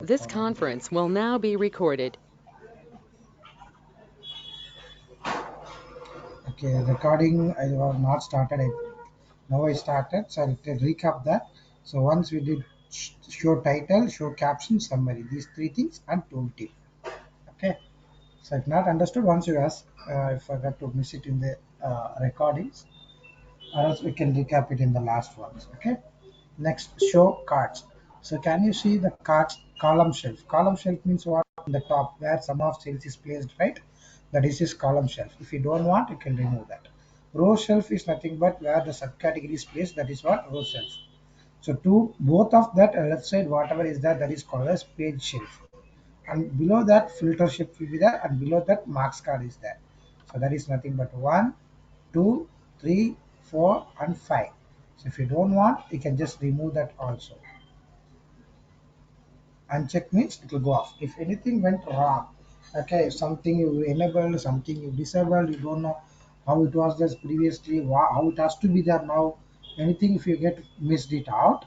This conference will now be recorded. Okay, recording I have not started. Now I started, so I'll recap that. So once we did show title, show caption, summary, these three things and tooltip. Okay, so if not understood, once you ask, I forgot to miss it in the recordings, or else we can recap it in the last ones. Okay, next show cards. So can you see the cards column shelf? Column shelf means what? In the top where sum of sales is placed, right? That is his column shelf. If you don't want, you can remove that. Row shelf is nothing but where the subcategory is placed. That is what row shelf. So to both of that left side, whatever is that, that is called as page shelf. And below that filter shelf will be there, and below that marks card is there. So that is nothing but 1, 2, 3, 4, and 5. So if you don't want, you can just remove that also. Uncheck means it will go off. If anything went wrong, okay, something you enabled, something you disabled, you don't know how it was just previously, how it has to be there now, anything if you get missed it out,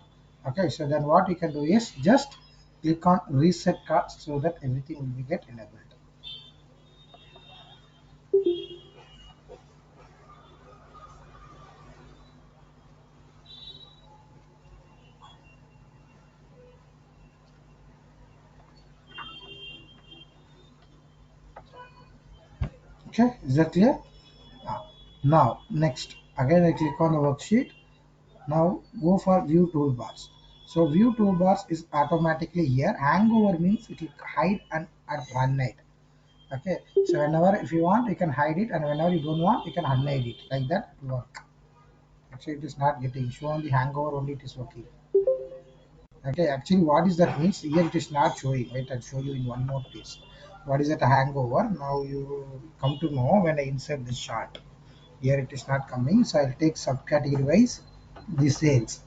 okay, so then what you can do is just click on reset cards so that everything will be get enabled. Okay, is that clear? Ah, now next again I click on the worksheet. Now go for view toolbars. So view toolbars is automatically here. Hangover means it will hide and unhide. Okay. So whenever if you want you can hide it, and whenever you don't want you can unhide it. Like that it will work. Actually it is not getting show on the hangover only it is working. Okay, actually what is that means here it is not showing. Wait, I'll show you in one more place. What is that a hangover? Now you come to know when I insert this chart. Here it is not coming, so I'll take subcategory wise the sales,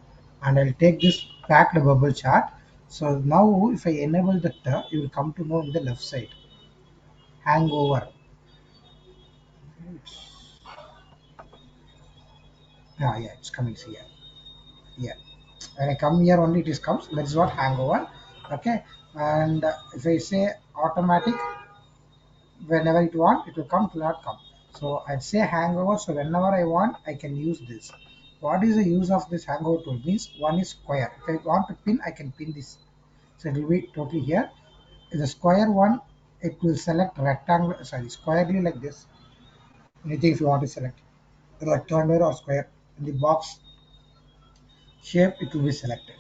and I'll take this packed bubble chart. So now if I enable that, you will come to know in the left side hangover. Yeah, it's coming here. Yeah, when I come here only it is comes. That is what hangover. Okay, and if I say automatic, whenever it want it will come, it will not come. So I'd say hangover, so whenever I want I can use this. What is the use of this hangover tool? Means one is square. If I want to pin, I can pin this. So it will be totally here. The square one, it will select rectangle, sorry, squarely like this. Anything if you want to select rectangular or square in the box shape, it will be selected.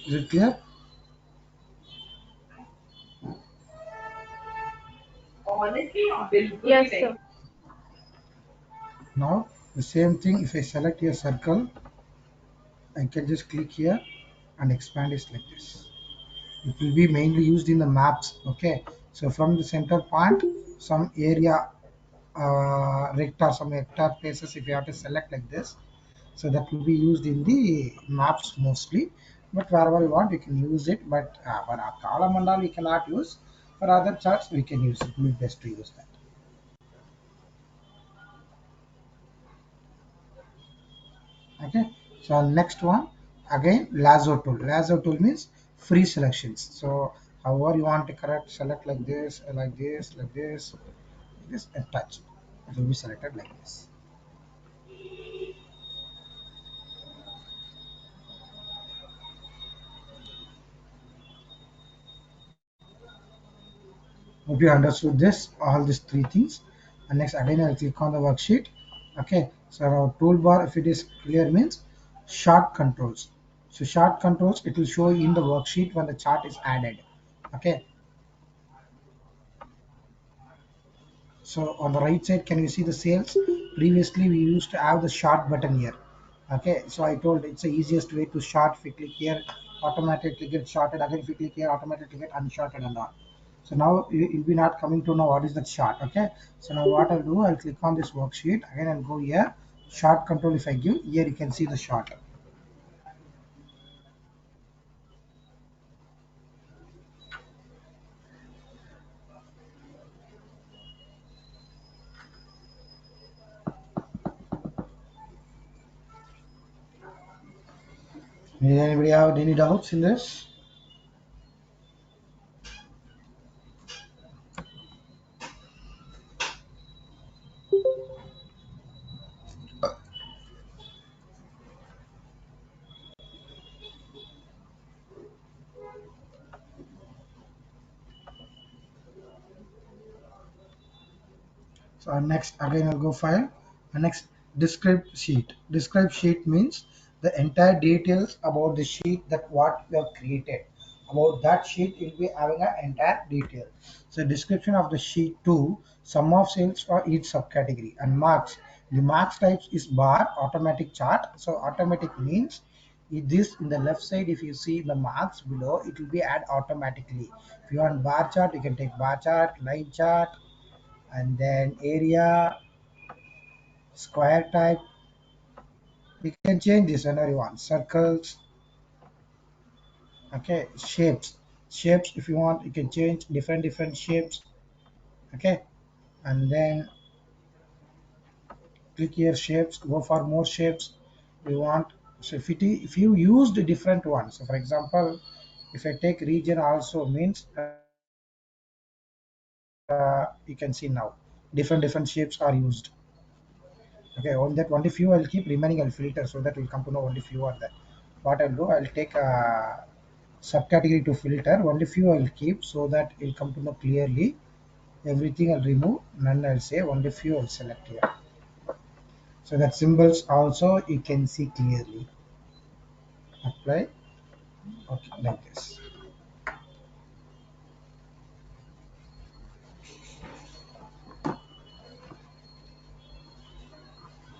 Is it clear? Yes, sir. Now the same thing. If I select a circle, I can just click here and expand it like this. It will be mainly used in the maps. Okay, so from the center point, some area rector, some hectare places, if you have to select like this, so that will be used in the maps mostly. But wherever you want you can use it, but for a column and all we cannot use. For other charts we can use it. It will be best to use that. Okay, so next one, again lasso tool means free selections. So however you want to correct, select like this, like this, like this, and touch, it will be selected like this. Hope you understood this, all these three things. And next again I'll click on the worksheet. Okay, so our toolbar, if it is clear, means short controls. So short controls it will show in the worksheet when the chart is added. Okay, So on the right side, can you see the sales? Previously, we used to have the short button here. Okay, so I told it's the easiest way to short. If you click here, automatically get shorted. Again, if you click here, automatically get unshorted and all. So now you'll be not coming to know what is that short. Okay, so now what I'll do, I'll click on this worksheet. Again, I'll go here. Short control. If I give here, you can see the short. Anybody have any doubts in this? So next again I'll go file. Next describe sheet. Describe sheet means the entire details about the sheet that what we have created. About that sheet will be having an entire detail. So description of the sheet 2, sum of sales for each subcategory and marks. The marks types is bar automatic chart. So automatic means this in the left side if you see the marks below it will be add automatically. If you want bar chart you can take bar chart, line chart, and then area, square type. We can change this whenever you want. Circles, okay, shapes if you want you can change different shapes. Okay, and then click here shapes, go for more shapes we want. So if you used different ones, so for example if I take region also means you can see now different shapes are used. Okay, on that only few I'll keep, remaining I'll filter so that we'll come to know only few are there. What I'll do, I'll take subcategory to filter, only few I'll keep so that it'll come to know clearly. Everything I'll remove, none I'll say, only few I'll select here. So that symbols also you can see clearly. Apply, okay, like this.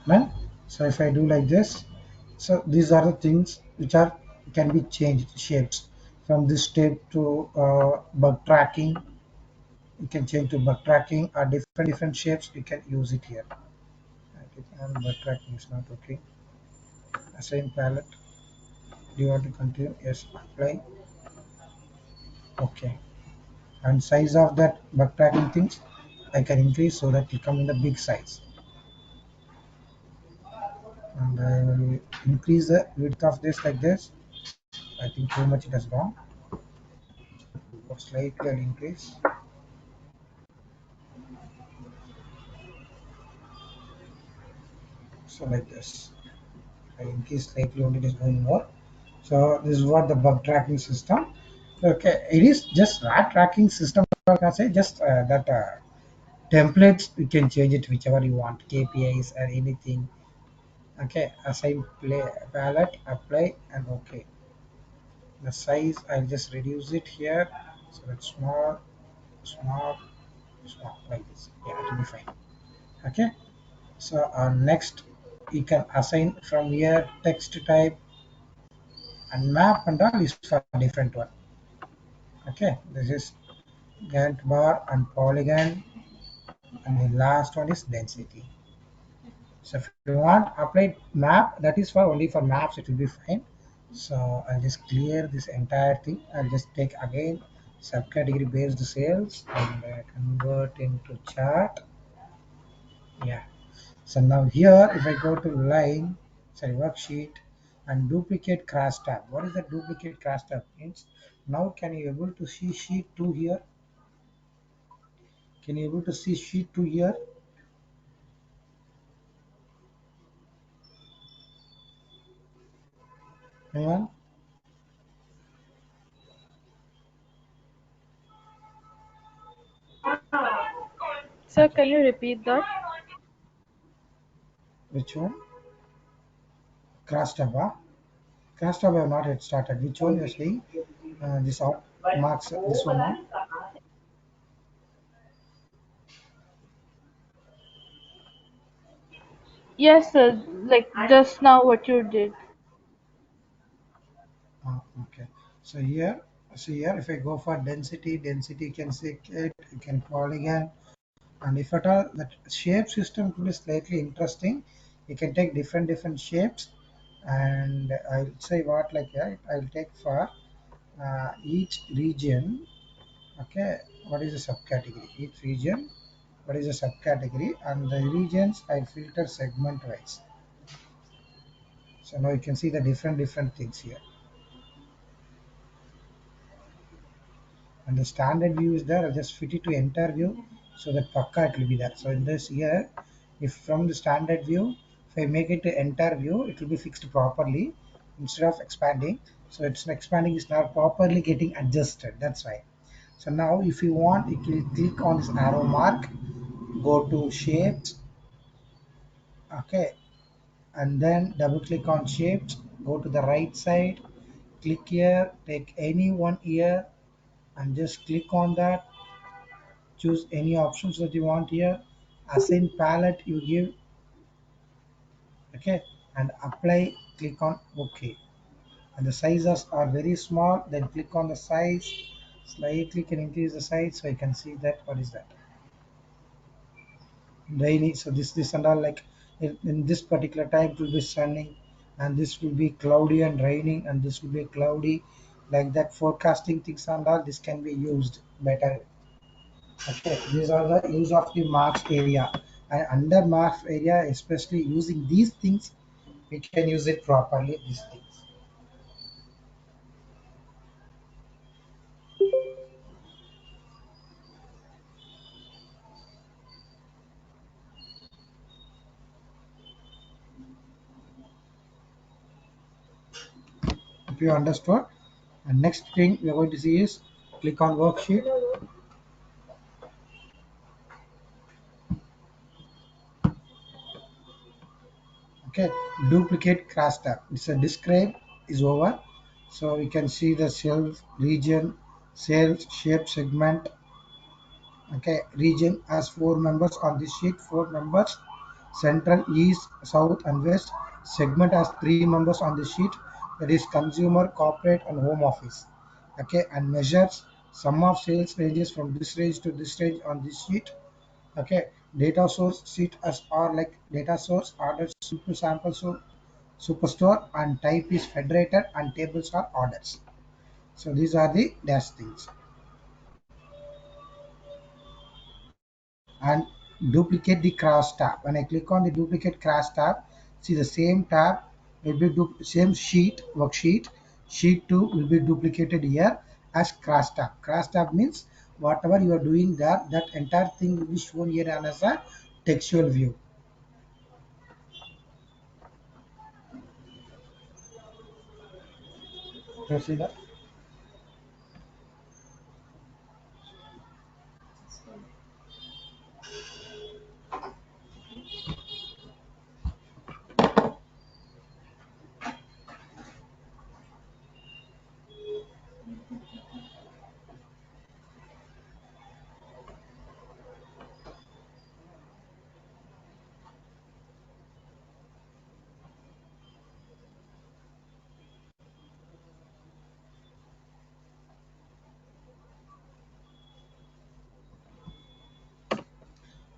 Man, so if I do like this, so these are the things which are can be changed shapes from this step to bug tracking. You can change to bug tracking or different shapes. You can use it here. I click on bug tracking is not okay. Assign palette. Do you want to continue? Yes. Apply. Okay. And size of that bug tracking things, I can increase so that it come in the big size. And I will increase the width of this like this. I think too much it has gone. Slightly I'll increase. So like this. I increase slightly only it is going more. So this is what the bug tracking system. Okay, it is just rat tracking system. I can say just that templates you can change it whichever you want, KPIs or anything. Okay, assign play palette, apply, and okay. The size I'll just reduce it here, so that's small, small, small like this. Yeah, it will be fine. Okay. So next you can assign from here text type and map and all is for different one. Okay, this is Gantt bar and polygon, and the last one is density. So if you want apply map, that is for only for maps, it will be fine. So I'll just clear this entire thing. I'll just take again subcategory based sales and convert into chart. Yeah. So now here, if I go to line, sorry, worksheet and duplicate cross tab. What is the duplicate cross tab means? Now can you able to see sheet 2 here? Can you able to see sheet 2 here? Anyone? Sir, can you repeat that? Which one? Cross tab, huh? Cross tab I have not yet started. Which one you are saying? This marks, this one, no? Yes, sir. Like just now, what you did. Okay. So here, if I go for density you can say it, you can polygon, and if at all that shape system could be slightly interesting, you can take different shapes, and I'll say what like that. I'll take for each region. Okay, what is the subcategory? Each region, what is the subcategory, and the regions I filter segment wise. So now you can see the different things here. And the standard view is there. I just fit it to enter view so that pakka it will be there. So in this here, if from the standard view, if I make it to enter view, it will be fixed properly instead of expanding. So it's expanding is not properly getting adjusted. That's why. So now if you want, you can click on this arrow mark, go to shapes, okay, and then double click on shapes, go to the right side, click here, take any one here, and just click on that, choose any options that you want here, assign palette you give, okay, and apply, click on ok, and the sizes are very small, then click on the size, slightly can increase the size so I can see that what is that rainy. So this and all, like in this particular time it will be sunny, and this will be cloudy and raining, and this will be cloudy, like that forecasting things and all this can be used better. Okay, these are the use of the marks area, and under marks area, especially using these things, we can use it properly. These things. If you understood, and next thing we are going to see is click on worksheet. Okay, duplicate crosstab. It's a describe is over, so we can see the shelf region, sales shape segment. Okay, region has four members on this sheet, four members, central, east, south, and west. Segment has three members on this sheet, that is consumer, corporate, and home office. Okay, and measures sum of sales ranges from this range to this range on this sheet. Okay, data source sheet as are like data source, order simple sample so superstore, and type is federated, and tables are orders. So these are the dash things. And duplicate the cross tab. When I click on the duplicate cross tab, see the same tab will be same sheet, worksheet, sheet 2 will be duplicated here as cross tab. Cross tab means whatever you are doing there, that entire thing will be shown here as a textual view. You see that?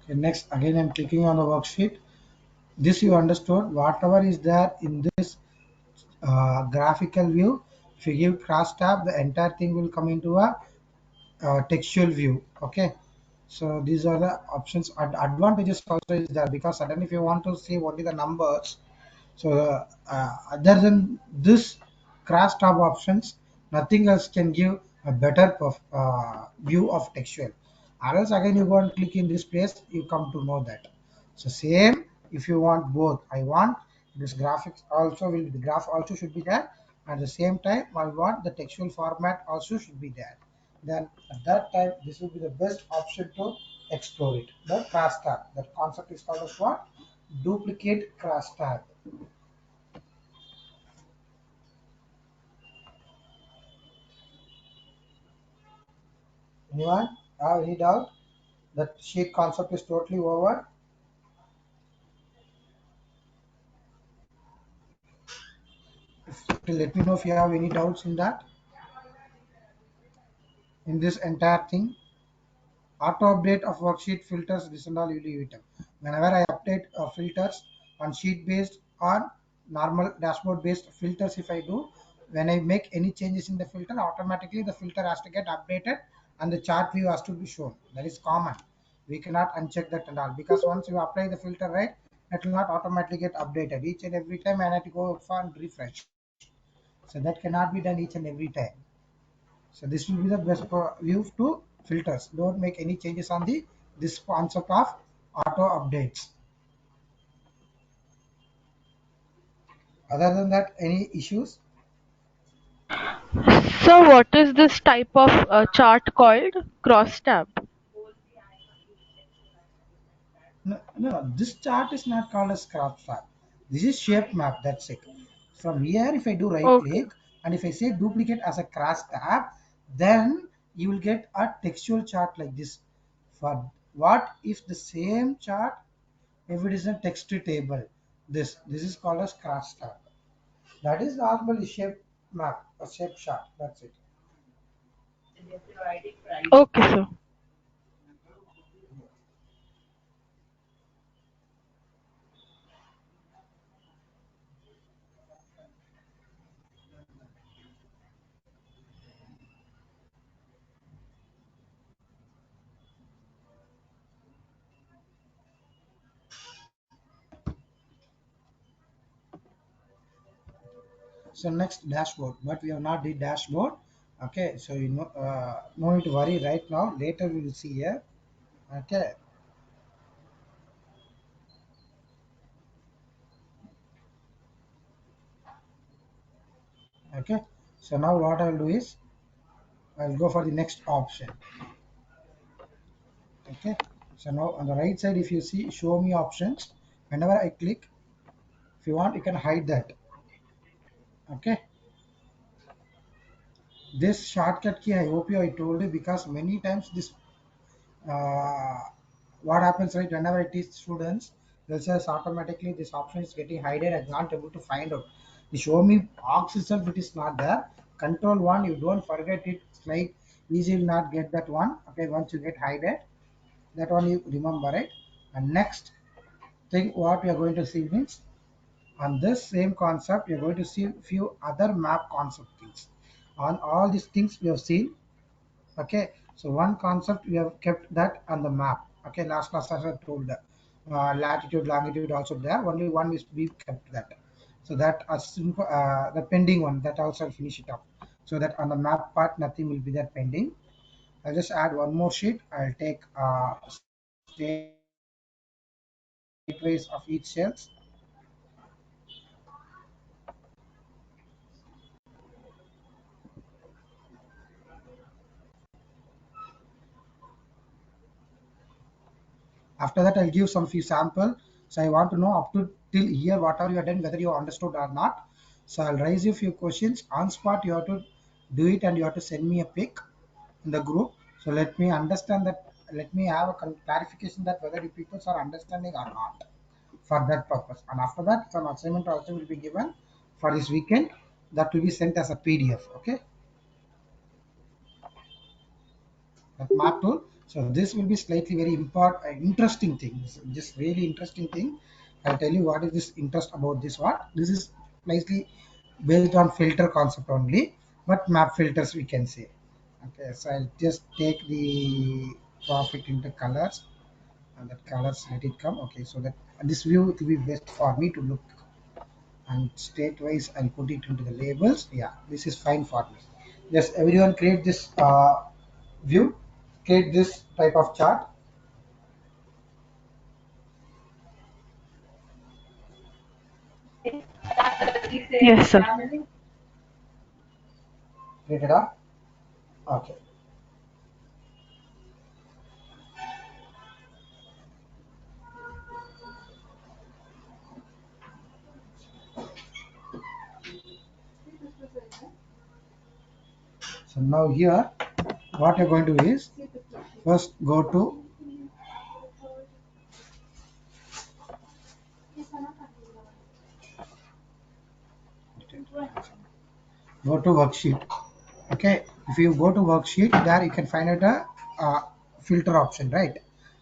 Okay, next again I'm clicking on the worksheet. This you understood. Whatever is there in this graphical view, if you give cross tab, the entire thing will come into a textual view. Okay, so these are the options. Advantages also is there, because suddenly if you want to see what is the numbers, so other than this cross tab options, nothing else can give a better view of textual. Or else again you go and click in this place, you come to know that. So same, if you want both, I want this graphics also will the graph also should be there. At the same time, I want the textual format also should be there. Then at that time, this will be the best option to explore it. The cross tab. That concept is called as what? Duplicate cross tab. Anyone have any doubt? That sheet concept is totally over. Let me know if you have any doubts in that, in this entire thing. Auto update of worksheet filters, this and all you leave it up. Whenever I update filters on sheet based or normal dashboard based filters, if I do, when I make any changes in the filter, automatically the filter has to get updated and the chart view has to be shown. That is common. We cannot uncheck that and all, because once you apply the filter, right, it will not automatically get updated each and every time. I have to go for and refresh, so that cannot be done each and every time. So this will be the best view to filters. Don't make any changes on the this concept of auto updates. Other than that, any issues? So what is this type of chart called? Crosstab. No, no, this chart is not called as crop chart. This is shape map. That's it. From here, if I do right Okay. click and if I say duplicate as a cross tab, then you will get a textual chart like this. For what if the same chart, if it is a text table, this is called as cross tab. That is normally shape map, a shape chart. That's it. Okay, sir. So next dashboard, but we have not did dashboard. Okay, so you know, no need to worry right now. Later we will see here. Okay, okay. So now what I'll do is I'll go for the next option. Okay. So now on the right side, if you see show me options, whenever I click, if you want, you can hide that. Okay. This shortcut key, I hope you I told you, because many times this uh, what happens, right, whenever it is students, they'll say automatically this option is getting hidden. I'm not able to find out the show me box itself, it is not there. Control one, you don't forget it, it's like easy will not get that one. Okay, once you get hidden, that one you remember it. And next thing what we are going to see means, on this same concept you're going to see few other map concept things. On all these things we have seen. Okay, so one concept we have kept that on the map. Okay, last class as I told, latitude longitude also there, only one is we kept that. So that a simple the pending one, that also I'll finish it up, so that on the map part nothing will be there pending. I'll just add one more sheet. I'll take stateways of each cells. After that, I'll give some few sample. So I want to know up to till here whatever you have done, whether you understood or not. So I'll raise you a few questions on spot. You have to do it and you have to send me a pic in the group. So let me understand that. Let me have a clarification that whether you people are understanding or not for that purpose. And after that, some assignment also will be given for this weekend. That will be sent as a PDF. Okay, that map tool. So this will be slightly very important, interesting thing. Just really interesting thing. I'll tell you what is this interest about this. What this is slightly based on filter concept only, but map filters we can say. Okay, so I'll just take the profit into colors and that colors let it come. Okay, so that this view will be best for me to look, and state wise I'll put it into the labels. Yeah, this is fine for me. Just everyone create this view, create this type of chart. Yes, sir. Create it up. Okay. So now here, what you're going to do is first go to Go to worksheet. Okay, if you go to worksheet, there you can find out a filter option, right?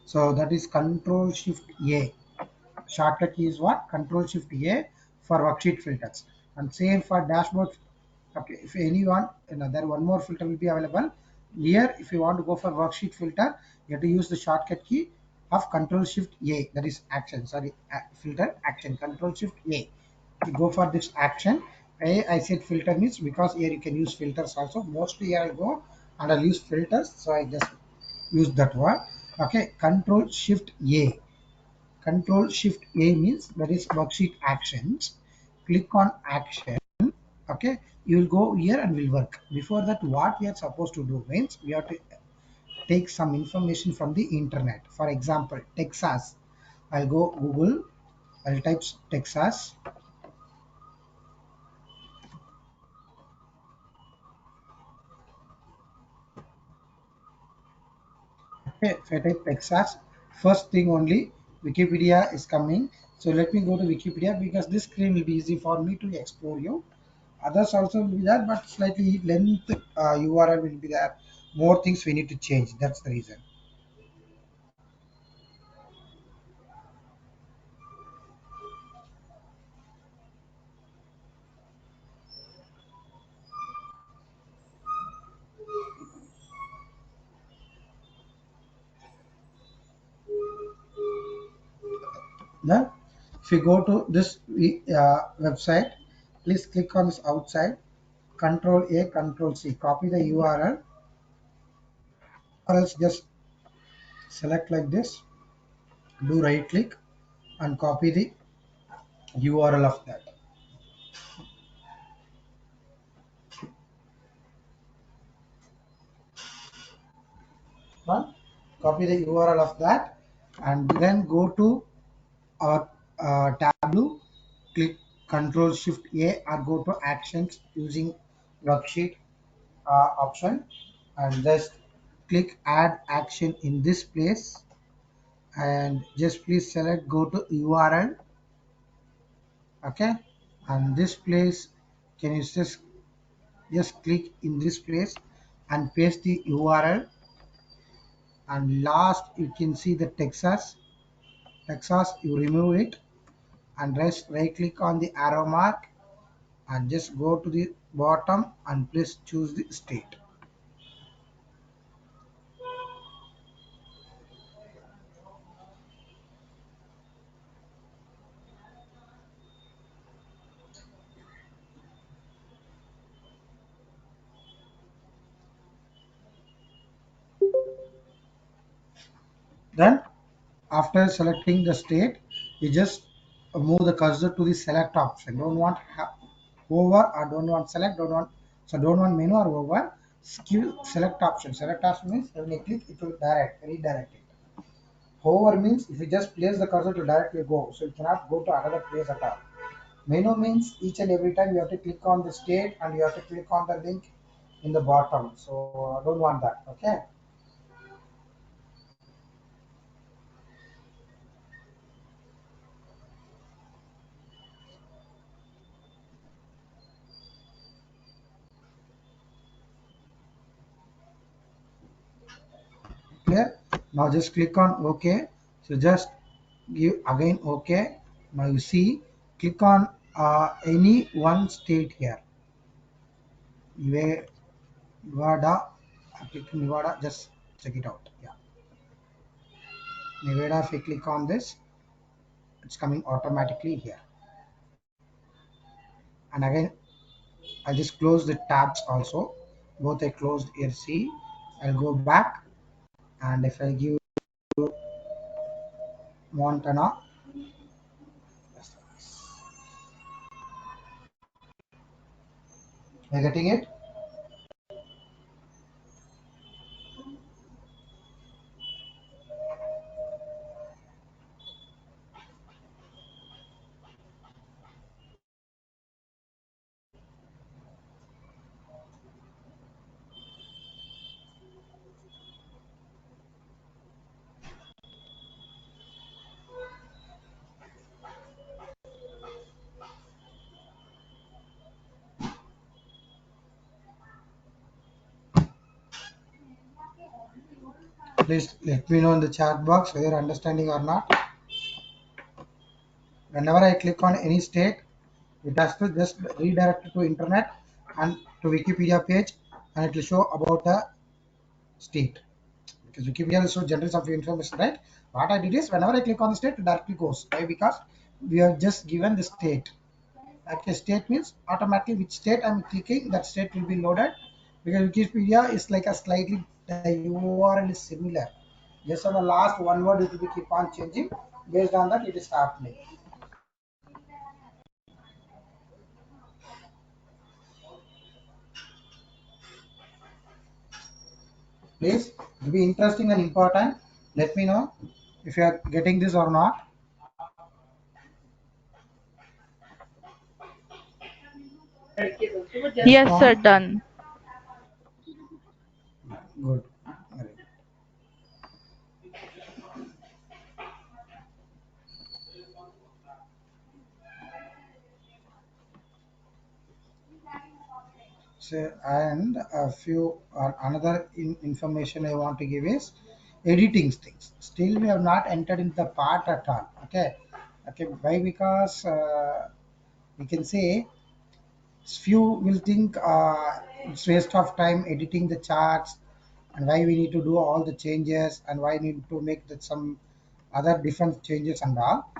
So that is Control Shift A. Shortcut key is what? Control Shift A for worksheet filters. And same for dashboard. Okay, if anyone, there one more filter will be available. Here, if you want to go for worksheet filter, you have to use the shortcut key of Control Shift A. That is action. Sorry, filter action. Control Shift A to go for this action. I said filter means because here you can use filters also. Mostly here I go and I'll use filters. So I just use that one. Okay, Control Shift A. Control Shift A means that is worksheet actions. Click on action. Okay, you will go here and will work. Before that, what we are supposed to do means we have to take some information from the internet. For example, Texas. I'll go Google. I'll type Texas. Okay, if I type Texas, first thing only Wikipedia is coming. So let me go to Wikipedia because this screen will be easy for me to explore you. Others also will be there, but slightly length URL will be there. More things we need to change. That's the reason. Then, if you go to this website, please click on this outside. Control A, Control C. Copy the URL, or else just select like this. Do right click and copy the URL of that. One, copy the URL of that, and then go to our Tableau. Click Control Shift A or go to Actions using worksheet option, and just click Add Action in this place, and just please select go to URL. Okay, and this place, can you just click in this place and paste the URL, and last you can see the Texas, you remove it and rest right click on the arrow mark and just go to the bottom and please choose the state. Then after selecting the state, you just move the cursor to the select option. Don't want over or don't want select, don't want menu or over. Skill select option. Select option means when you click it will redirect it. Hover means if you just place the cursor to directly go, so you cannot go to another place at all. Menu means each and every time you have to click on the state and you have to click on the link in the bottom. So I don't want that. Okay. Clear? Now just click on OK. So just give again OK. Now you see, click on any one state here. Nevada. Click Nevada. Just check it out. Yeah. Nevada. If you click on this, it's coming automatically here. And again, I'll just close the tabs also. Both I closed here. See, I'll go back, and if I give Montana, are you getting it? Please let me know in the chat box whether you're understanding or not. Whenever I click on any state, it has to just redirect to internet and to Wikipedia page, and it will show about the state. Because Wikipedia will show general of information, right? What I did is whenever I click on the state, it directly goes. Why? Because we have just given the state. Okay, state means automatically which state I'm clicking, that state will be loaded. Because Wikipedia is like a slightly the URL is similar. Just on the last one word it will keep on changing. Based on that, it is happening. Please, it will be interesting and important. Let me know if you are getting this or not. Yes, sir, Respond. done. Good. Very good. So, and a few another information I want to give is editing things. Still, we have not entered into the part at all. Okay, okay. Why? Because we can say few will think it's waste of time editing the charts, and why we need to do all the changes, and why need to make that some other different changes and all.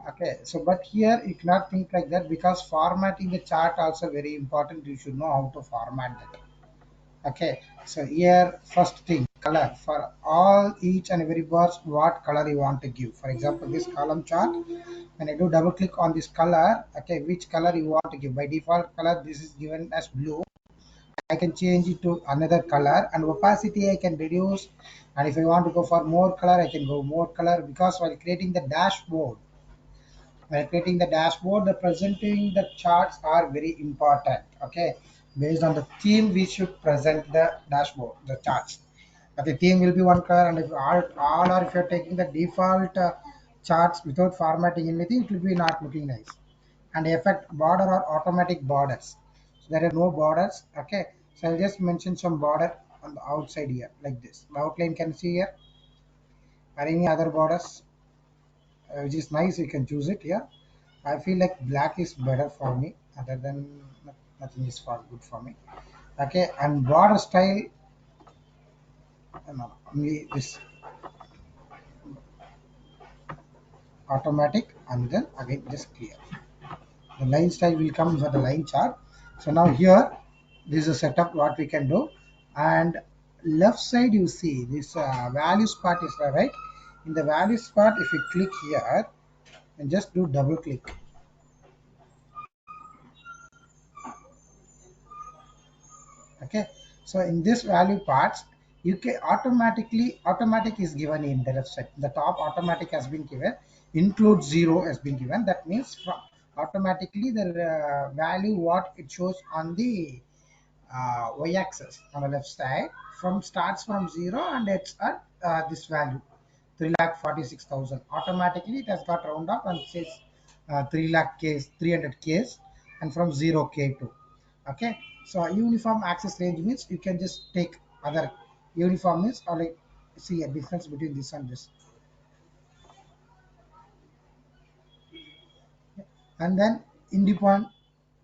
Okay, so but here you cannot think like that because formatting the chart also very important. You should know how to format that. Okay, so here first thing color for all each and every box what color you want to give. For example, this column chart, when I do double click on this color, okay, which color you want to give. By default color, this is given as blue. I can change it to another color, and opacity I can reduce. And if I want to go for more color, I can go more color because while creating the dashboard, the presenting the charts are very important. Okay, based on the theme, we should present the dashboard, the charts. But the theme will be one color, and if all or if you're taking the default charts without formatting anything, it will be not looking nice. And effect border or automatic borders. So there are no borders. Okay, so I'll just mention some border on the outside here, like this. The outline can see here. Are any other borders, which is nice? You can choose it here. I feel like black is better for me. Other than nothing is for good for me. Okay, and border style, no, only this automatic, and then again just clear. The line style will come for the line chart. So now here, this is a setup what we can do, and left side you see this values part is there, right? In the values part, if you click here and just do double click. Okay, so in this value parts, you can automatic is given in the left side. The top automatic has been given, include zero has been given. That means from automatically the value what it shows on the y-axis on the left side from starts from 0 and it's at this value 3,46,000. Automatically it has got round up and says 3 lakh case 300 case and from 0k to. Okay, so uniform access range means you can just take other uniform means or like see a difference between this and this. And then independent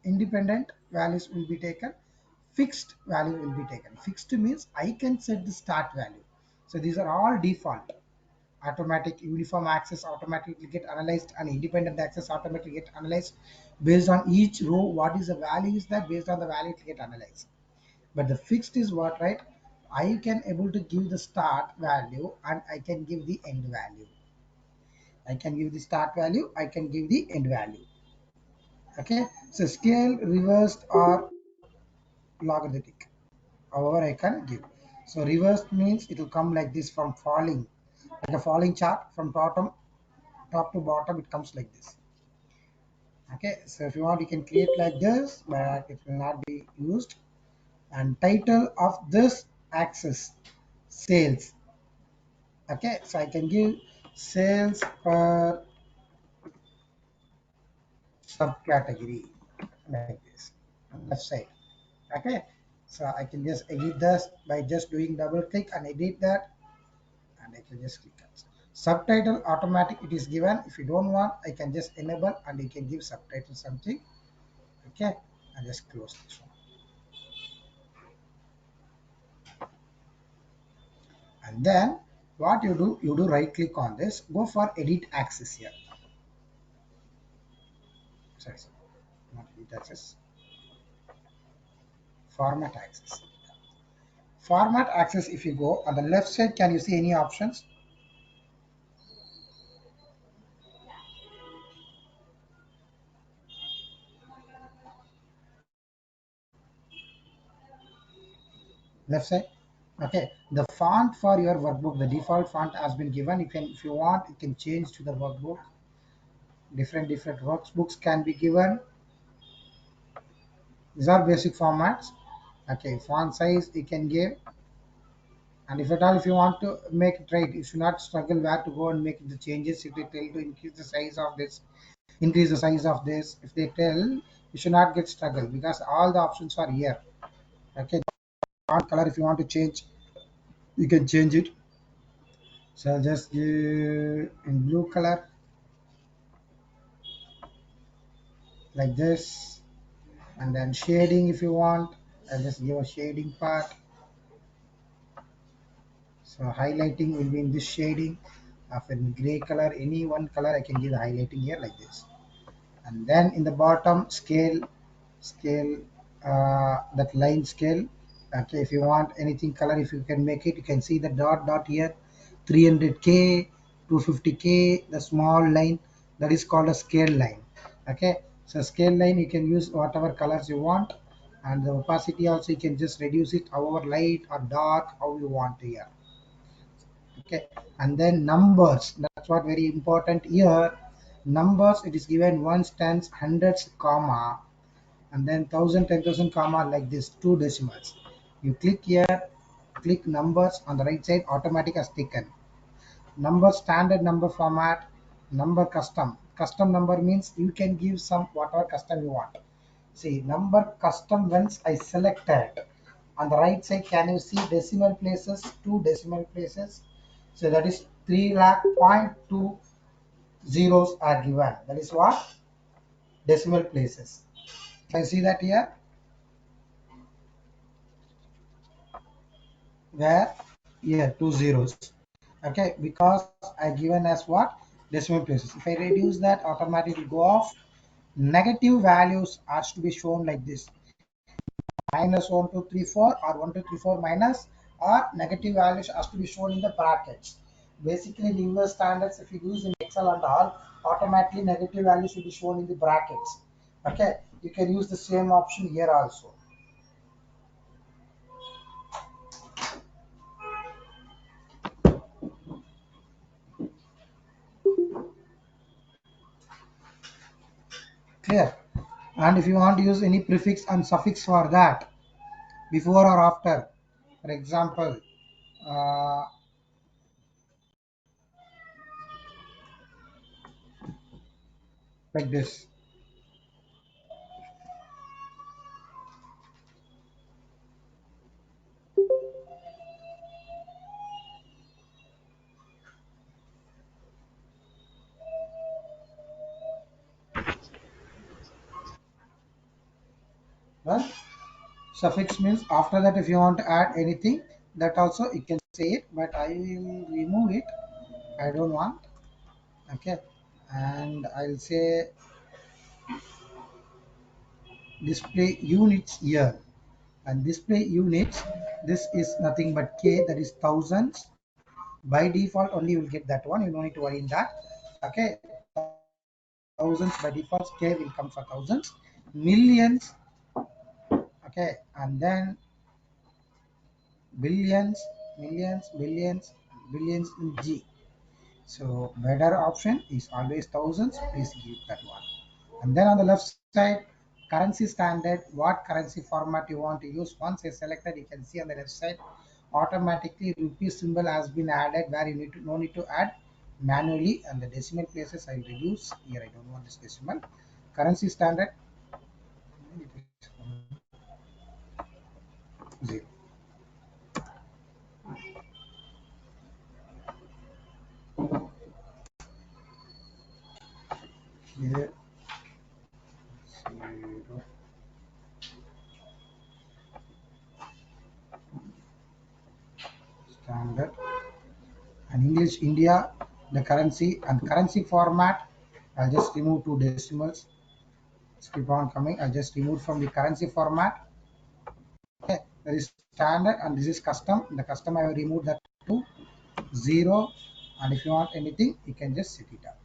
independent values will be taken, fixed value will be taken. Fixed means I can set the start value. So these are all default. Automatic uniform access automatically get analyzed, and independent access automatically get analyzed based on each row what is the value is that, based on the value to get analyzed. But the fixed is what, right? I can able to give the start value and I can give the end value. I can give the start value, I can give the end value. Okay, so scale reversed or logarithmic, however I can give. So reversed means it will come like this from falling, like a falling chart from top to bottom it comes like this. Okay, so if you want you can create like this, but it will not be used. And title of this axis, sales. Okay, so I can give sales per subcategory like this on left side. Okay, so I can just edit this by just doing double click and edit that. and I can just click cancel. Subtitle automatic it is given. If you don't want, I can just enable and you can give subtitle something. Okay, and just close this one. And then what you do right click on this, go for edit axis here. Sorry, not edit axis, format axis. Format axis, if you go on the left side, can you see any options? Left side. Okay, the font for your workbook, the default font has been given. You can, if you want, you can change to the workbook. Different workbooks can be given. These are basic formats. Okay, font size you can give, and if at all if you want to make it right, you should not struggle where to go and make the changes. If they tell to increase the size of this, increase the size of this, if they tell, you should not get struggle because all the options are here. Okay, font color if you want to change, you can change it. So I'll just give in blue color like this, and then shading if you want, I'll just give a shading part. So highlighting will be in this shading of a gray color, any one color I can give the highlighting here like this. And then in the bottom scale, that line scale. Okay, if you want anything color, if you can make it, you can see the dot here, 300k, 250k, the small line, that is called a scale line. Okay, so scale line you can use whatever colors you want, and the opacity also you can just reduce it however light or dark how you want here. Okay, and then numbers, that's what very important here. Numbers, it is given ones, tens, hundreds, comma, and then thousand, 10,000, comma, like this, two decimals. You click here, click numbers on the right side, automatic has taken. Number standard number format, number custom number means you can give some whatever custom you want. See, number custom, once I selected, on the right side can you see decimal places, two decimal places. So that is 3 lakh point two zeros are given. That is what? Decimal places. Can you see that here? Where? Here, two zeros. Okay, because I given as what? Decimal places. If I reduce that, automatically go off. Negative values has to be shown like this. -1234 or 1234 minus, or negative values has to be shown in the brackets. Basically, the US standards, if you use in Excel and all, automatically negative values will be shown in the brackets. Okay, you can use the same option here also. Clear? And if you want to use any prefix and suffix for that, before or after, for example, uh, like this. Well, suffix means after that if you want to add anything, that also you can say it, but I will remove it. I don't want. Okay, and I'll say display units here, and display units, this is nothing but k, that is thousands. By default only you will get that one, you don't need to worry in that. Okay, thousands by default, k will come for thousands. Millions. Okay, and then billions, millions, billions, billions in G. So better option is always thousands. Please give that one. And then on the left side, currency standard, what currency format you want to use. Once you selected, you can see on the left side, automatically rupee symbol has been added where you need to no need to add manually. And the decimal places I will reduce. Here I don't want this decimal. Currency standard 0. here 0 standard and English India the currency and currency format. I'll just remove two decimals. Let's keep on coming. I'll just remove from the currency format. Okay, there is standard and this is custom. The custom I will remove that to 0, and if you want anything you can just set it up.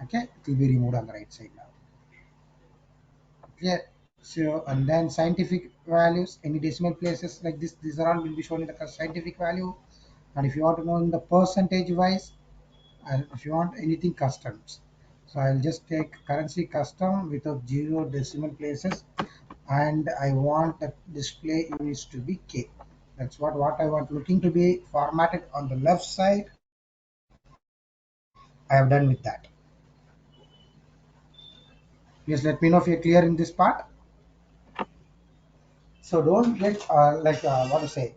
Okay, it will be removed on the right side now. Clear. So and then scientific values, any decimal places like this, these are all will be shown in the scientific value. And if you want to know in the percentage wise, and if you want anything customs, so I'll just take currency custom without zero decimal places, and I want the display units to be K. That's what I want looking to be formatted on the left side. I have done with that. Please let me know if you're clear in this part. So don't get what to say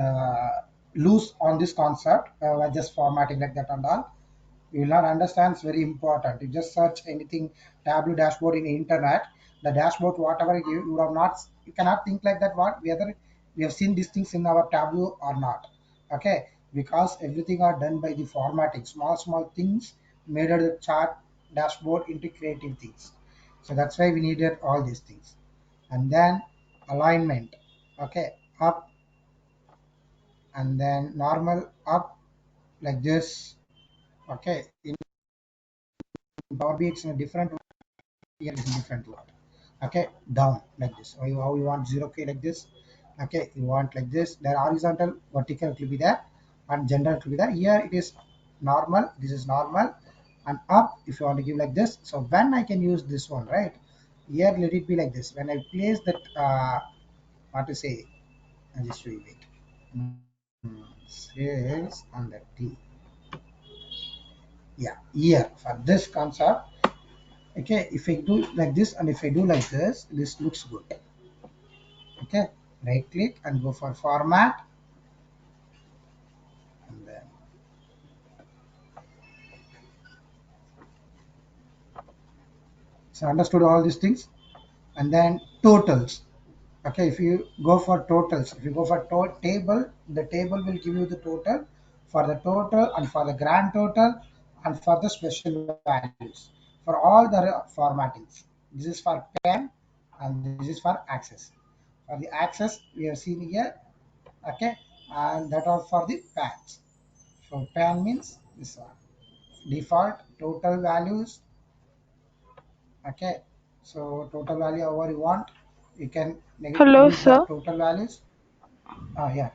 uh, loose on this concept by just formatting like that and all. You will not understand. It's very important. You just search anything Tableau dashboard in internet. The dashboard, whatever you have not, you cannot think like that. What whether we have seen these things in our Tableau or not. Okay, because everything are done by the formatting. Small things made at the chart dashboard into creative things. So that's why we needed all these things. And then alignment. Okay, up and then normal up like this. Okay, in Power BI it's in a different here is a different one. Okay, down like this. How you want 0K like this. Okay, you want like this. There horizontal, vertical will be there, and general will be there. Here it is normal. This is normal, and up if you want to give like this. So when I can use this one, right? Here let it be like this. When I place that, what to say? I'll just show you it. Sales on the T. Yeah, here for this concept. Okay, if I do like this and if I do like this looks good. Okay, right click and go for format, and then so understood all these things. And then totals. Okay, if you go for totals, if you go for table, the table will give you the total for the total and for the grand total and for the special values for all the formattings. This is for pen and this is for access. For the access we have seen here. Okay, and that are for the pans. So pan means this one. Default total values. Okay, so total value however you want, you can Hello, use sir. that total values. Yeah.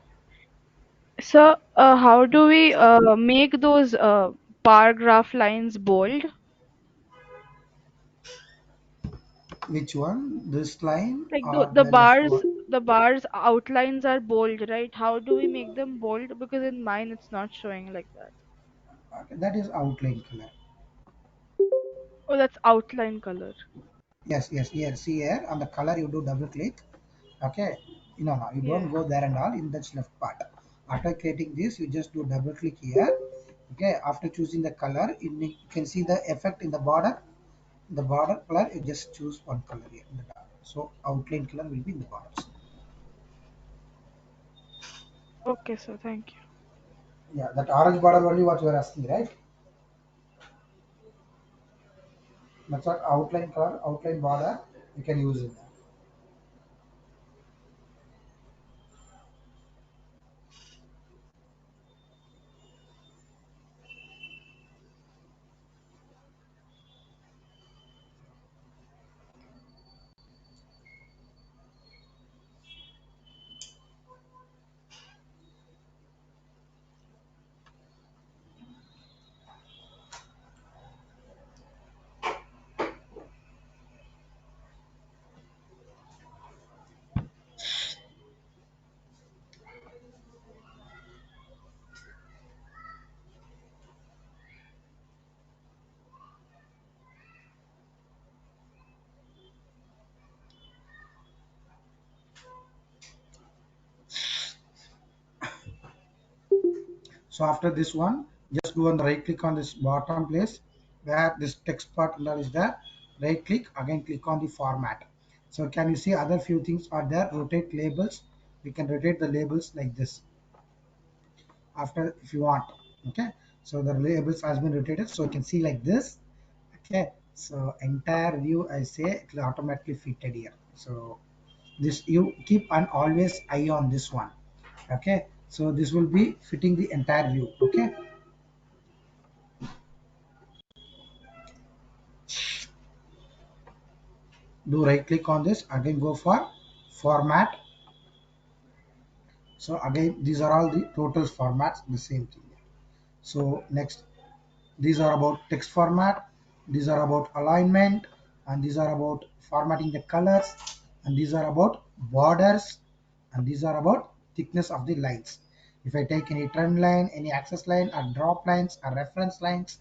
Sir, how do we make those bar graph lines bold? Which one? This line Like or the the left bars, one? the bars outlines are bold, right? How do we make them bold? Because in mine it's not showing like that. Okay, that is outline color. Oh, that's outline color. Yes, yes, here. See here on the color you do double click. Okay, no, you don't Yeah. go there and all in that left part. After creating this, you just do double click here. Okay, after choosing the color, you can see the effect in the border. The border color, you just choose one color here in the dark. So outline color will be in the borders. Okay, sir. Thank you. Yeah, that orange border only what you are asking, right? That's what outline color, outline border you can use in that. So after this one, just do one right click on this bottom place. where this text part and all is there. Right click, again click on the format. So can you see other few things are there? Rotate labels. We can rotate the labels like this after if you want. Okay, so the labels has been rotated, so you can see like this. Okay, so entire view I say it will automatically fitted here. So this you keep an always eye on this one. Okay, so this will be fitting the entire view. Okay, do right click on this, again go for format. So again these are all the total formats, the same thing. So next, these are about text format, these are about alignment, and these are about formatting the colors, and these are about borders, and these are about thickness of the lines. If I take any trend line, any axis line, or drop lines, or reference lines,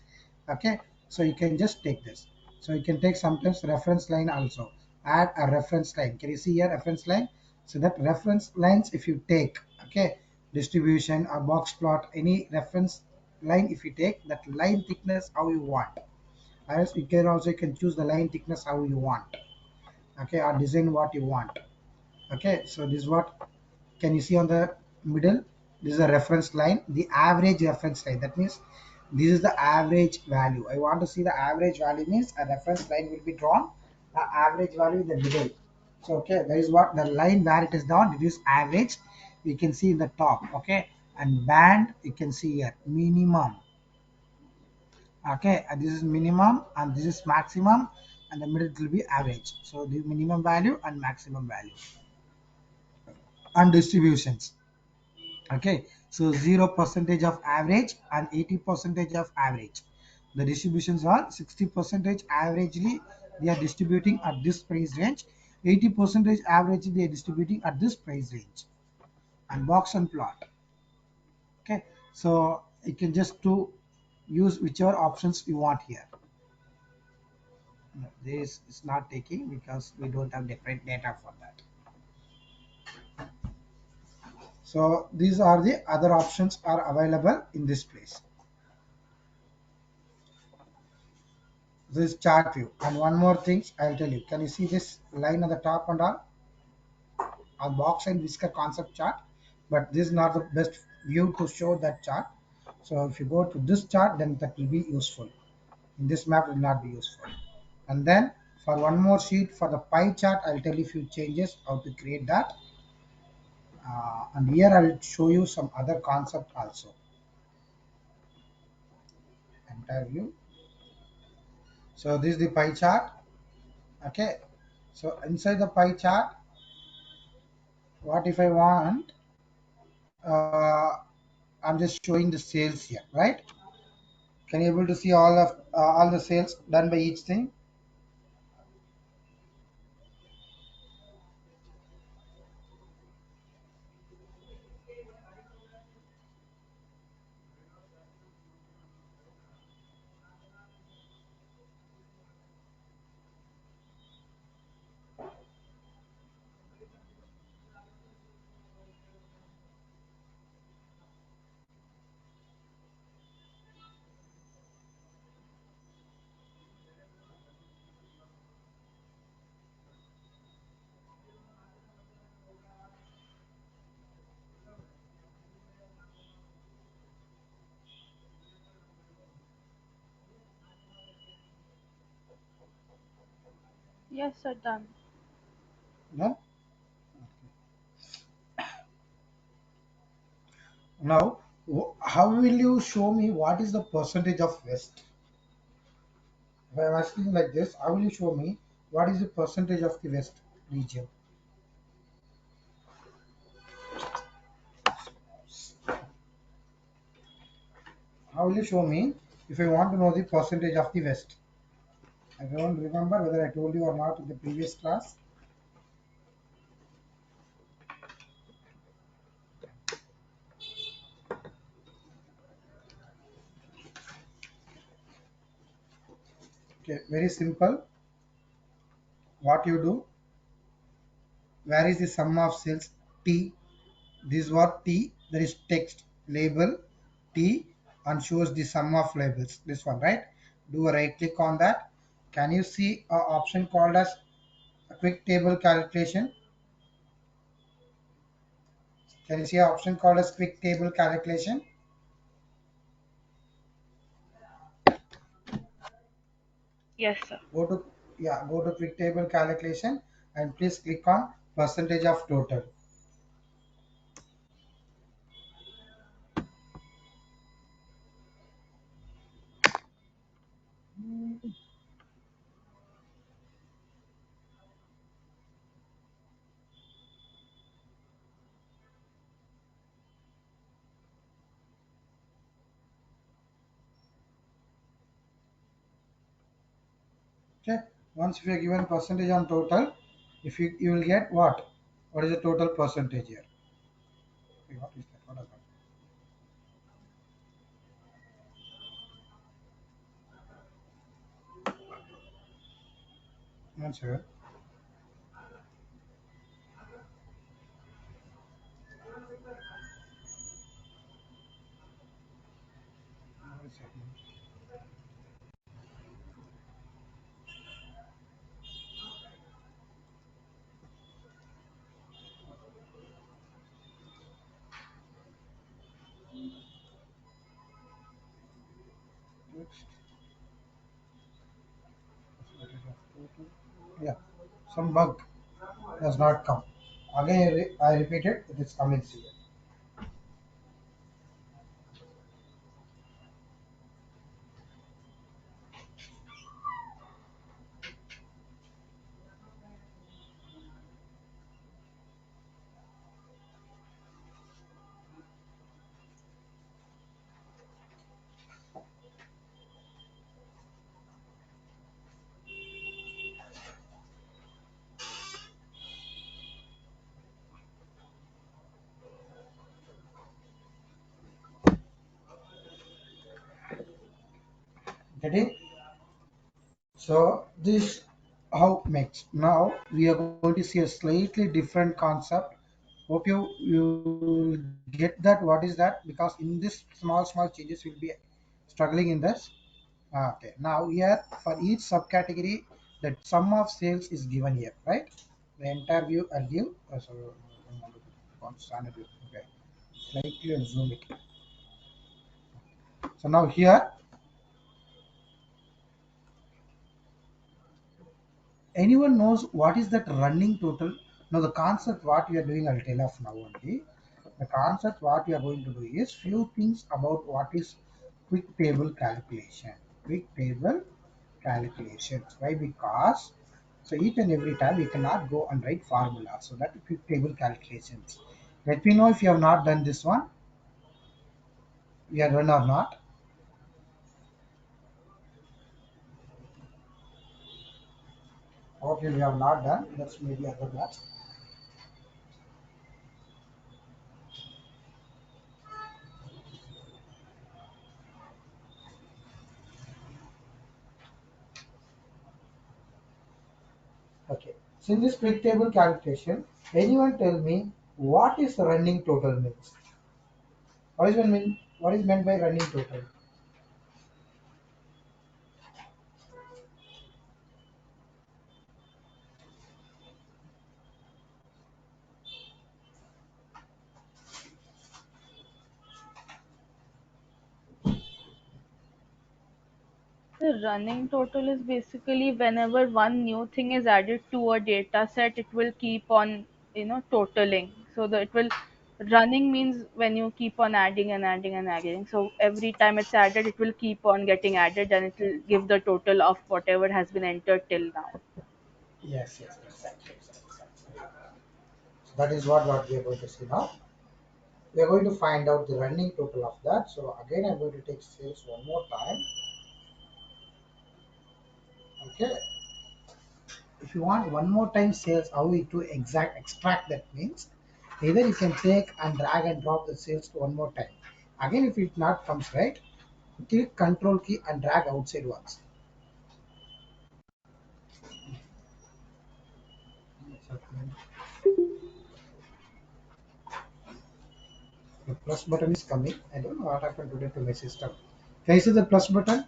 okay, so you can just take this. So you can take sometimes reference line also. Add a reference line. Can you see here reference line? So that reference lines if you take, okay, distribution or box plot, any reference line if you take that line thickness how you want. As you can also you can choose the line thickness how you want. Okay, or design what you want. Okay, so this is what can you see on the middle. This is a reference line, the average reference line. That means this is the average value. I want to see the average value means a reference line will be drawn, the average value in the middle. So okay, that is what the line where it is drawn, it is average. You can see in the top. Okay, and band you can see here minimum. Okay, and this is minimum and this is maximum, and the middle will be average. So the minimum value and maximum value and distributions. Okay, so 0 percentage of average and 80 percentage of average. The distributions are 60 percentage averagely they are distributing at this price range, 80 percentage average they are distributing at this price range, and box and plot. Okay, so you can just to use whichever options you want here. No, this is not taking because we don't have different data for that. So these are the other options are available in this place. This chart view. And one more thing I'll tell you. Can you see this line at the top and all? A box and whisker concept chart. But this is not the best view to show that chart. So if you go to this chart, then that will be useful. In this map will not be useful. And then for one more sheet for the pie chart, I'll tell you a few changes how to create that. And here I'll show you some other concept also. Entire view. So this is the pie chart. Okay. So inside the pie chart, what if I want? Uh, I'm just showing the sales here, right? Can you able to see all the sales done by each thing? Yes, sir, done. No. Now, how will you show me what is the percentage of waste? If I'm asking like this, how will you show me what is the percentage of the west region? How will you show me if I want to know the percentage of the west? I don't remember whether I told you or not in the previous class. Okay, very simple. What you do, where is the sum of cells? T. This what T, there is text label T and shows the sum of labels. This one, right? Do a right click on that. Can you see an option called as a quick table calculation? Can you see an option called as quick table calculation? Yes, sir. Go to, yeah, go to quick table calculation and please click on percentage of total. Okay. Once if you are given percentage on total, if you will get what? What is the total percentage here? Okay, what is that? What is that? One second. One second. Next. Percentage of total. Yeah. Some bug does not come. Again, I repeat it. It is coming here. Getting? So this how makes. Now we are going to see a slightly different concept. Hope you get that. What is that? Because in this small changes will be struggling in this. Okay. Now here for each subcategory, the sum of sales is given here, right? The entire view I'll give. On standard view. Okay. Slightly I'll zoom it. So now here, anyone knows what is that running total? Now the concept what we are doing, I'll tell off now only. The concept what we are going to do is few things about what is quick table calculation. Quick table calculations. Why? Because so each and every time we cannot go and write formula. So that quick table calculations. Let me know if you have not done this one. We are done or not. Okay, we have not done. That's maybe other that. Okay. So in this quick table calculation, anyone tell me what is running total means? What is meant by running total? The running total is basically whenever one new thing is added to a data set, it will keep on, totaling. So it will running means when you keep on adding and adding and adding. So every time it's added, it will keep on getting added and it will give the total of whatever has been entered till now. Yes, exactly. So that is what we are going to see now. We are going to find out the running total of that. So again, I'm going to take sales one more time. Okay. If you want one more time sales, how we to exact extract that means either you can take and drag and drop the sales to one more time. Again, if it not comes right, click Control key and drag outside once. The plus button is coming. I don't know what happened today to my system. Can you see the plus button?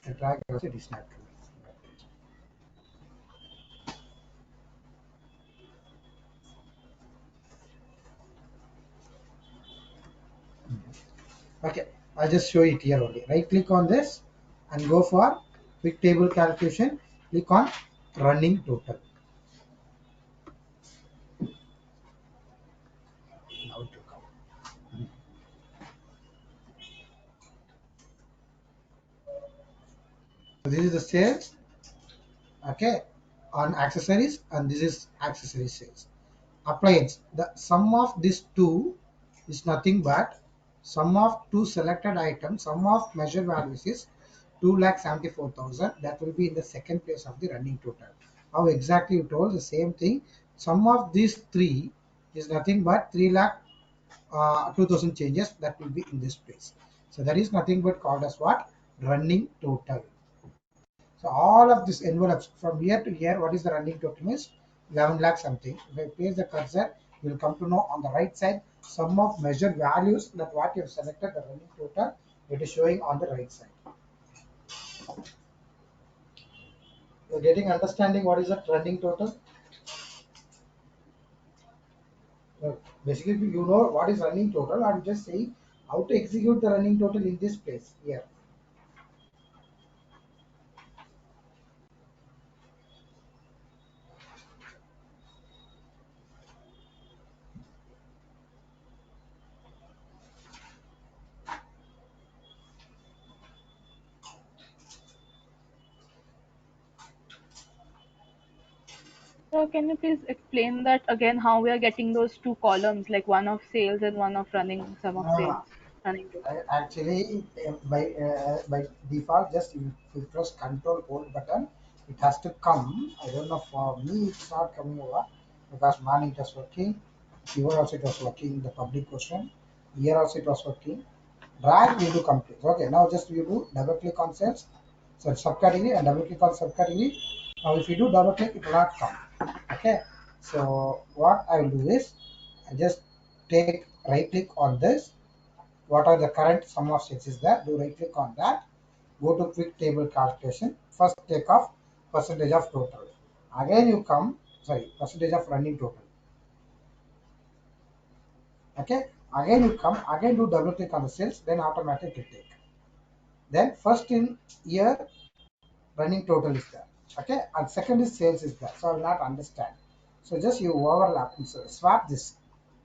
I drag also it is not true. Okay, I'll just show it here only. Right click on this and go for quick table calculation. Click on running total. Now it will come. So this is the sales, okay, on accessories, and this is accessory sales. Appliance, the sum of these two is nothing but sum of two selected items, sum of measure values is 2,74,000. That will be in the second place of the running total. How exactly you told the same thing. Sum of these three is nothing but 3 lakh 2,000 changes, that will be in this place. So that is nothing but called as what? Running total. So all of these envelopes from here to here, what is the running total is 11 lakh something. If I place the cursor, you will come to know on the right side sum of measured values, that what you have selected the running total, it is showing on the right side. You're getting understanding what is the running total? Uh, Basically, you know what is running total. I'm just saying how to execute the running total in this place here. So can you please explain that again, how we are getting those two columns, like one of sales and one of running sum of Uh, sales, running total? Actually, by default, just you press Control Hold button, it has to come. I don't know, for me it's not coming over because morning it was working. Here also it was working. The public question. Here also it was working. Drag you do complete. Okay, now just you do double click on cells, so subcategory, and double click on subcategory. Now if you do double click, it will not come. Okay, so what I will do is I just take right click on this. What are the current sum of sets is there? Do right click on that. Go to quick table calculation. First take off percentage of total. Again you come, sorry, percentage of running total. Okay. Again you come, again do double click on the cells, then automatically take. Then first in year running total is there. Okay. And second is sales is there. So I will not understand. So just you overlap, so swap this.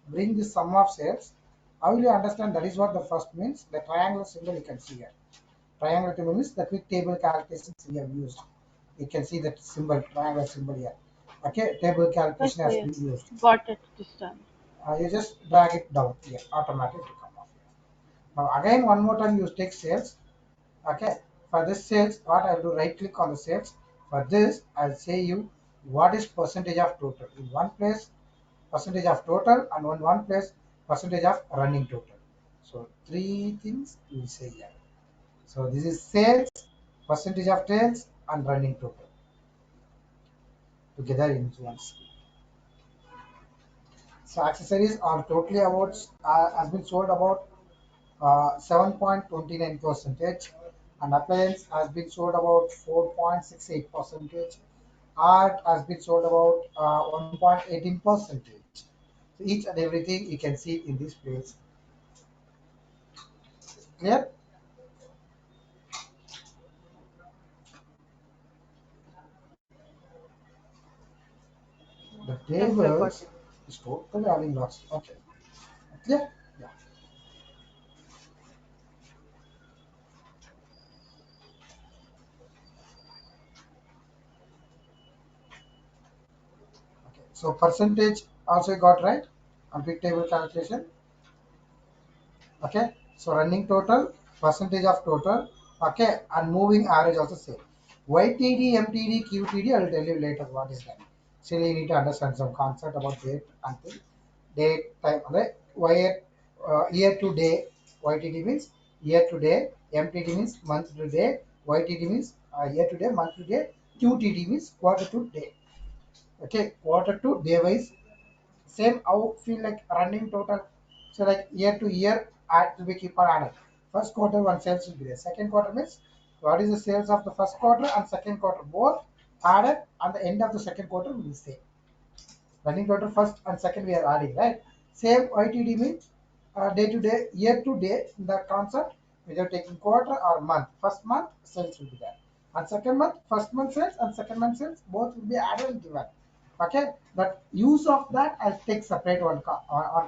Bring the sum of sales. How will you understand? That is what the first means. The triangular symbol you can see here. Triangular table means the quick table calculations we have used. You can see that symbol, triangular symbol here. Okay, table calculation has Okay, been used. got it this time. You just drag it down here, automatically come off here. Now again, one more time you take sales. Okay, for this sales, what I'll do, right click on the sales. For this, I'll say you what is percentage of total. In one place, percentage of total, and one place, percentage of running total. So three things you will say here. So this is sales, percentage of sales, and running total together in one. So accessories are totally about has been sold about 7.29 percentage, and appliance has been sold about 4.68 percentage. Art has been sold about 1.18 percentage. So each and everything you can see in this place. Clear? The Yes, sir, got tables it. is totally having lots. Okay. Clear? Yeah. Okay. So percentage also got right on quick table calculation. Okay, so running total, percentage of total, okay, and moving average also same. YTD, MTD, QTD, I will tell you later what is that. Still, you need to understand some concept about date and thing. Date, time, right? Year to day, YTD means year to day, MTD means month to day, YTD means year to day, month to day, QTD means quarter to day. Okay, quarter to day wise, same how feel like running total. So like year to year add to be keep on adding. First quarter one sales will be there. Second quarter means what is the sales of the first quarter and second quarter both added at the end of the second quarter we will say. Running total first and second we are adding, right? Same YTD means day to day, year to day in the concept without taking quarter or month. First month sales will be there. And second month, first month sales and second month sales both will be added and given. Okay, but use of that I'll take separate on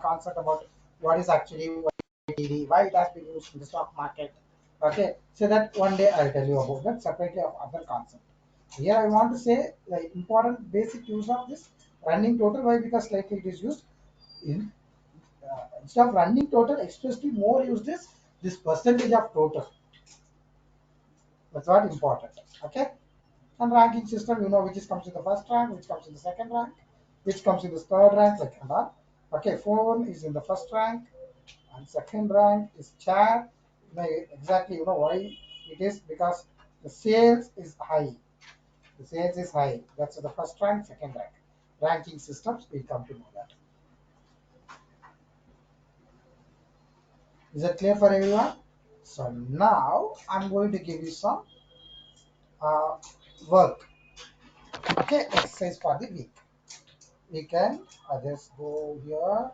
concept about what is actually YTD, why it has been used in the stock market. Okay, so that one day I'll tell you about that separately of other concept. Here I want to say the important basic use of this running total. Why? Because slightly it is used in instead of running total, especially more used is this percentage of total. That's what important. Okay. And ranking system, you know which is comes in the first rank, which comes in the second rank, which comes in the third rank, like and all. Okay, phone is in the first rank, and second rank is chair. Exactly, you know why it is because the sales is high. The sales is high. That's the first rank, second rank. Ranking systems, we come to know that. Is that clear for everyone? So now I'm going to give you some uh, work. Okay, exercise for the week. We can just go here.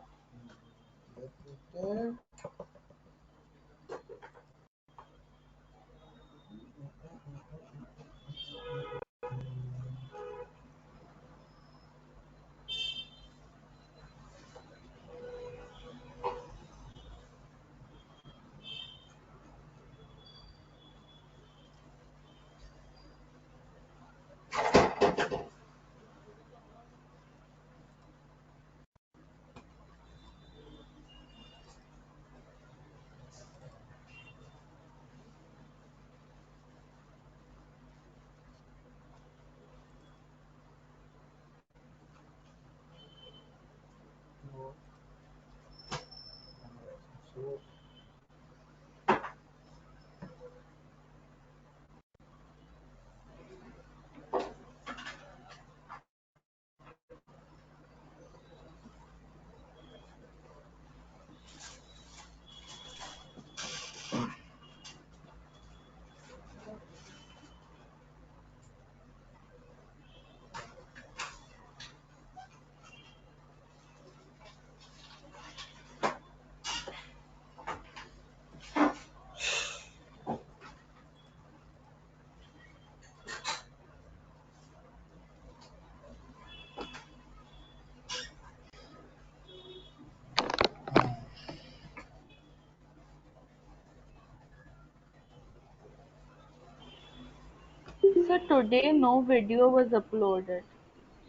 So today no video was uploaded,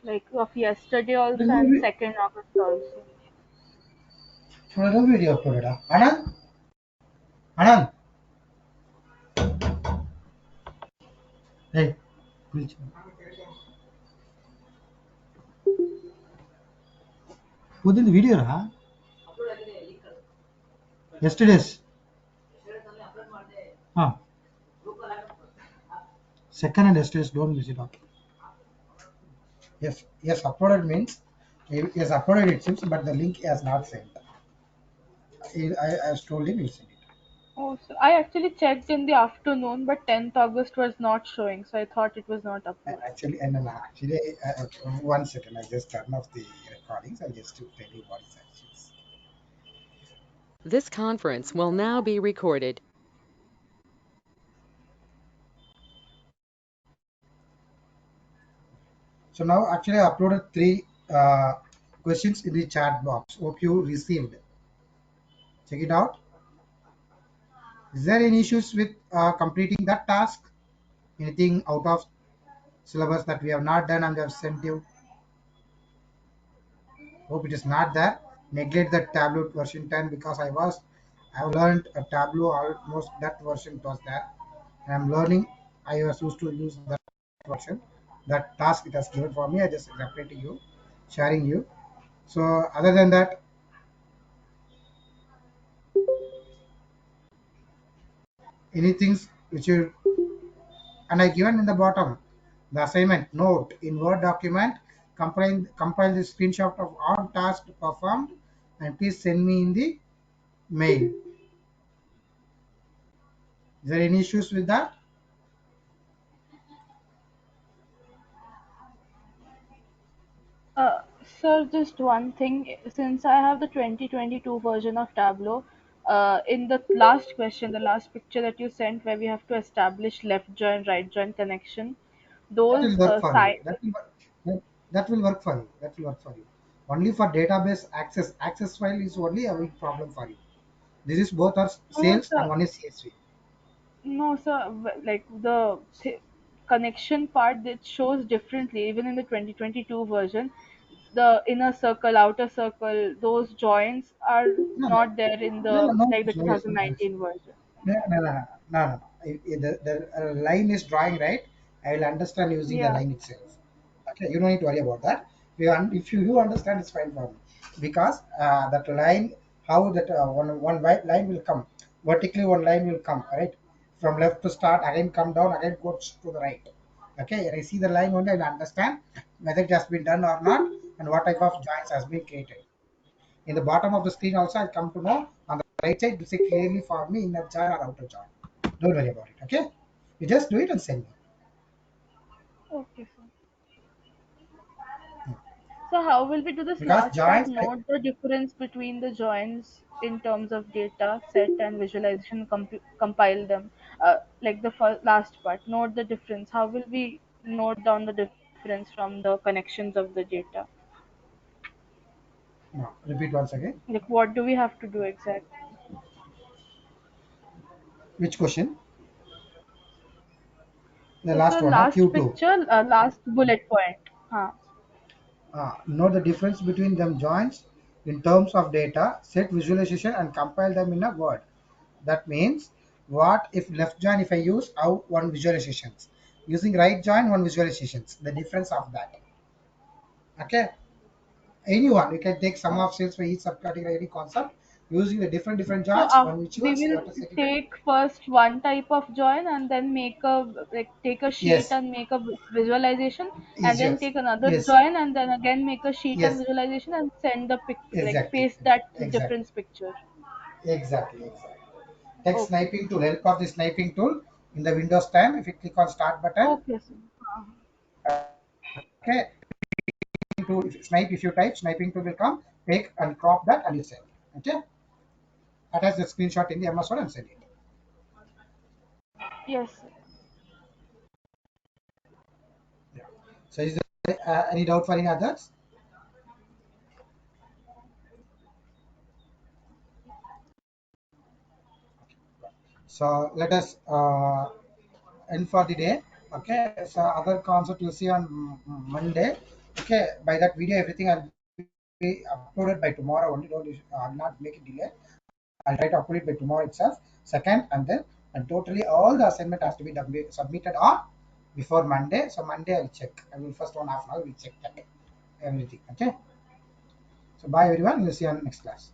like of yesterday also and 2nd August also. Video uploaded. Anand, Anand, hey, please. Within the video, huh? Yesterday's. Huh. Second and yesterday's don't miss it out. Yes, yes, uploaded means yes, uploaded it seems, but the link has not sent. I told him he sent it. Oh, so I actually checked in the afternoon, but 10th August was not showing, so I thought it was not uploaded. Actually, and then actually, 1 second, I just turn off the recordings. I'll just to tell you what is actually. This conference will now be recorded. So now actually I uploaded three questions in the chat box. Hope you received. Check it out. Is there any issues with completing that task? Anything out of syllabus that we have not done and we have sent you? Hope it is not there. Neglect the Tableau version 10 because I learned a Tableau almost that version was there. And I'm learning. I was used to use that version. That task it has given for me. I just repeating you, sharing you. So other than that, anything which you and I given in the bottom the assignment note in Word document. Compile the screenshot of all tasks performed and please send me in the mail. Is there any issues with that? Sir, just one thing. Since I have the 2022 version of Tableau, in the last question, the last picture that you sent, where we have to establish left join, right join connection, That will those work for you. That will work for you. That will work for you. Only for database access. Access file is only a big problem for you. This is both are no, sales and sir. one is CSV. No, sir. Like the connection part that shows differently, even in the 2022 version, the inner circle, outer circle, those joints are No, no, not there in no, no, the no, like the no, no, 2019 version. no, no, no, no, no, no. The line is drawing right. I will understand using the Yeah. line itself. Okay, you don't need to worry about that. If you understand, it's fine for me. Because that line, how that one white line will come vertically, one line will come right from left to start, again come down, again goes to the right. Okay, and I see the line only, I will understand whether it has been done or not, and what type of joints has been created. In the bottom of the screen also, I'll come to know on the right side, to say clearly for me inner join or outer join. Don't worry about it. Okay, you just do it and send me. Okay, sir. So how will we do this Because last part? joints, Note the difference between the joins in terms of data set and visualization. Compile them. Like the last part. Note the difference. How will we note down the difference from the connections of the data? no, repeat once again. Like what do we have to do exactly? Which question? The So last one, last Q2. picture, last bullet point. Huh. Know the difference between them joints in terms of data, set visualization, and compile them in a word. That means, what if left join, if I use out one visualizations, using right join one visualizations, the difference of that. Okay, anyone you can take sum of sales for each subcategory, any concept, using the different So joins, one which we works, you will have to set it right. take first one type of join and then make a like take a sheet Yes, and make a visualization, and is then yours. take another Yes, join and then again make a sheet and yes, visualization and send the pic like exactly, paste that exactly, difference picture. exactly. Text Okay. sniping tool, help of the sniping tool in the Windows 10. If you click on start button, Okay, sir. okay, to snipe, if you type, sniping tool will come, take and crop that and you send. Okay, attach the screenshot in the MS Word and send it. Yes, sir. Yeah. So is there any doubt for any others? So let us end for the day. Okay, so other concept you see on Monday. Okay, by that video everything will be uploaded by tomorrow only. Don't not make it delay. I'll try to upload it by tomorrow itself. Second, and totally all the assignment has to be submitted on before Monday. So Monday I'll check. I will first 1 half an hour will check that everything. Okay. So bye everyone. We'll see you on next class.